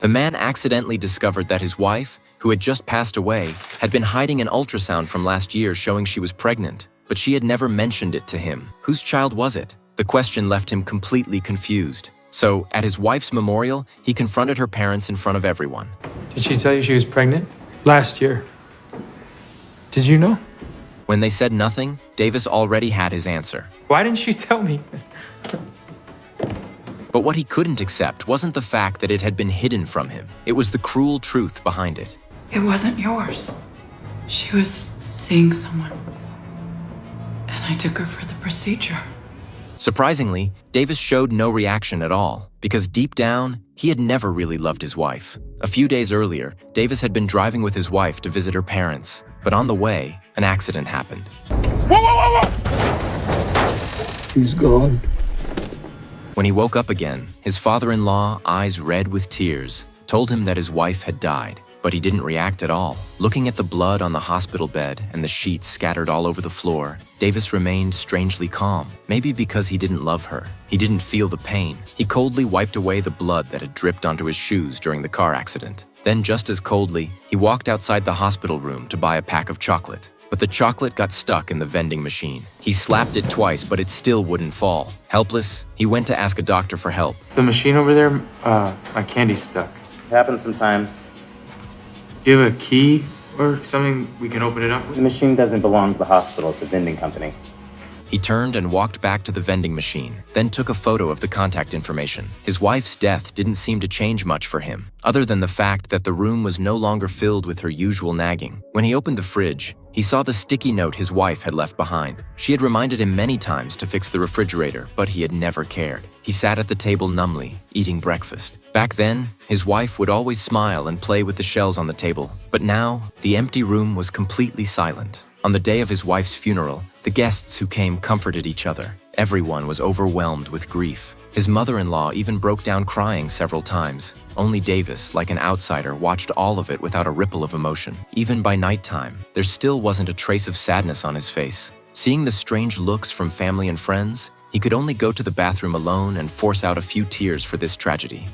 The man accidentally discovered that his wife, who had just passed away, had been hiding an ultrasound from last year showing she was pregnant, but she had never mentioned it to him. Whose child was it? The question left him completely confused. So, at his wife's memorial, he confronted her parents in front of everyone. Did she tell you she was pregnant? Last year. Did you know? When they said nothing, Davis already had his answer. Why didn't you tell me? But what he couldn't accept wasn't the fact that it had been hidden from him. It was the cruel truth behind it. It wasn't yours. She was seeing someone. And I took her for the procedure. Surprisingly, Davis showed no reaction at all, because deep down, he had never really loved his wife. A few days earlier, Davis had been driving with his wife to visit her parents, but on the way, an accident happened. Whoa! He's gone. When he woke up again, his father-in-law, eyes red with tears, told him that his wife had died. But he didn't react at all. Looking at the blood on the hospital bed and the sheets scattered all over the floor, Davis remained strangely calm. Maybe because he didn't love her. He didn't feel the pain. He coldly wiped away the blood that had dripped onto his shoes during the car accident. Then, just as coldly, he walked outside the hospital room to buy a pack of chocolate. But the chocolate got stuck in the vending machine. He slapped it twice, but it still wouldn't fall. Helpless, he went to ask a doctor for help. The machine over there, my candy's stuck. It happens sometimes. Do you have a key or something we can open it up with? The machine doesn't belong to the hospital, it's a vending company. He turned and walked back to the vending machine, then took a photo of the contact information. His wife's death didn't seem to change much for him, other than the fact that the room was no longer filled with her usual nagging. When he opened the fridge, he saw the sticky note his wife had left behind. She had reminded him many times to fix the refrigerator, but he had never cared. He sat at the table numbly, eating breakfast. Back then, his wife would always smile and play with the shells on the table. But now, the empty room was completely silent. On the day of his wife's funeral, the guests who came comforted each other. Everyone was overwhelmed with grief. His mother-in-law even broke down crying several times. Only Davis, like an outsider, watched all of it without a ripple of emotion. Even by nighttime, there still wasn't a trace of sadness on his face. Seeing the strange looks from family and friends, he could only go to the bathroom alone and force out a few tears for this tragedy.